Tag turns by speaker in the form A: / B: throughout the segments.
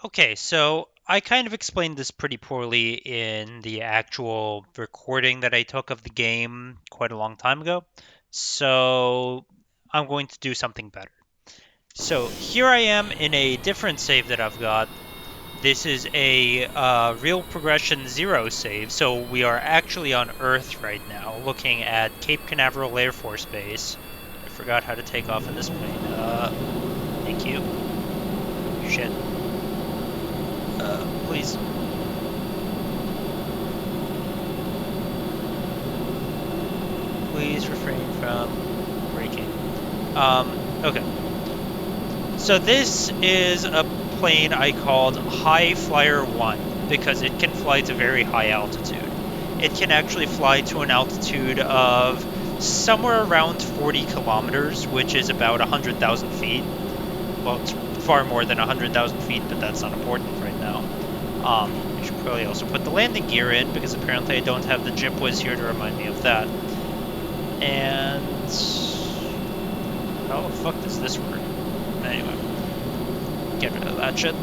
A: Okay, so I kind of explained this pretty poorly in the actual recording that I took of the game quite a long time ago. So I'm going to do something better. So here I am in a different save that I've got. This is a real progression 0 save, so we are actually on Earth right now, looking at Cape Canaveral Air Force Base. I forgot how to take off in this plane. Thank you. Shit. Please. Please refrain from braking. Okay. So this is a plane I called High Flyer 1 because it can fly to very high altitude. It can actually fly to an altitude of somewhere around 40 kilometers, which is about 100,000 feet. Well, it's far more than 100,000 feet, but that's not important right now. I should probably also put the landing gear in because apparently I don't have the Jip Whiz here to remind me of that. And how the fuck does this work? Anyway, get rid of that shit.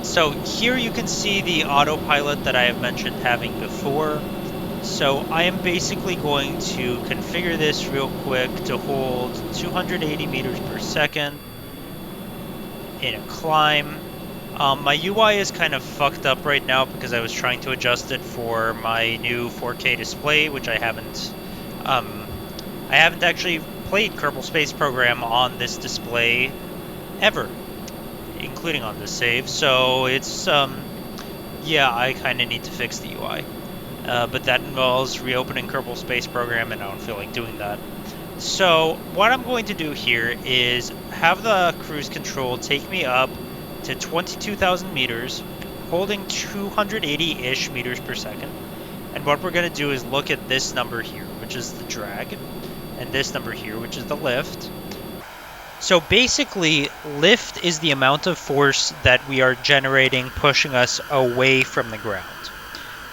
A: So here you can see the autopilot that I have mentioned having before. So I am basically going to configure this real quick to hold 280 meters per second in a climb. My UI is kind of fucked up right now because I was trying to adjust it for my new 4K display, which I haven't actually played Kerbal Space Program on this display ever, including on this save. So it's yeah, I kind of need to fix the UI, but that involves reopening Kerbal Space Program, and I don't feel like doing that. So what I'm going to do here is have the cruise control take me up to 22,000 meters, holding 280-ish meters per second. And what we're going to do is look at this number here, which is the drag, and this number here, which is the lift. So basically, lift is the amount of force that we are generating pushing us away from the ground.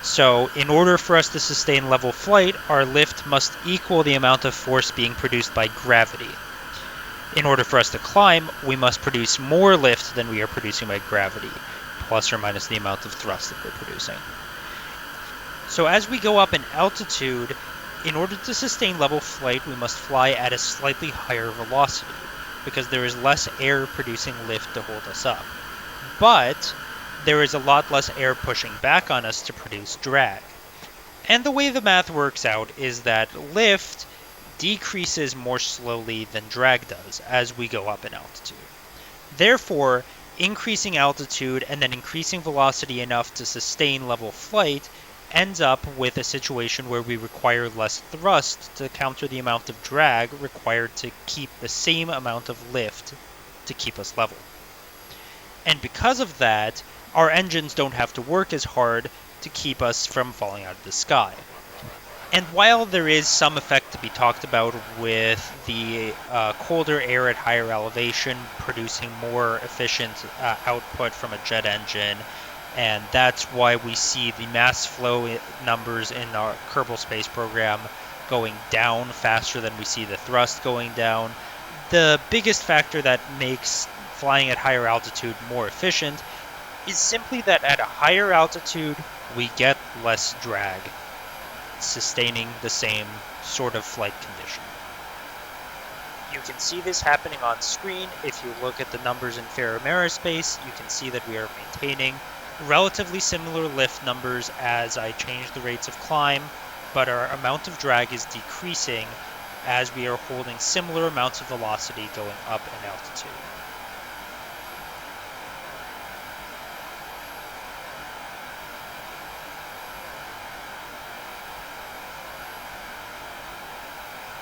A: So in order for us to sustain level flight, our lift must equal the amount of force being produced by gravity. In order for us to climb, we must produce more lift than we are producing by gravity, plus or minus the amount of thrust that we're producing. So as we go up in altitude, in order to sustain level flight, we must fly at a slightly higher velocity, because there is less air producing lift to hold us up. But there is a lot less air pushing back on us to produce drag. And the way the math works out is that lift decreases more slowly than drag does as we go up in altitude. Therefore, increasing altitude and then increasing velocity enough to sustain level flight ends up with a situation where we require less thrust to counter the amount of drag required to keep the same amount of lift to keep us level. And because of that, our engines don't have to work as hard to keep us from falling out of the sky. And while there is some effect to be talked about with the colder air at higher elevation producing more efficient output from a jet engine, and that's why we see the mass flow numbers in our Kerbal Space Program going down faster than we see the thrust going down, the biggest factor that makes flying at higher altitude more efficient is simply that at a higher altitude, we get less drag, sustaining the same sort of flight condition. You can see this happening on screen. If you look at the numbers in Farum Aerospace, you can see that we are maintaining relatively similar lift numbers as I change the rates of climb, but our amount of drag is decreasing as we are holding similar amounts of velocity going up in altitude.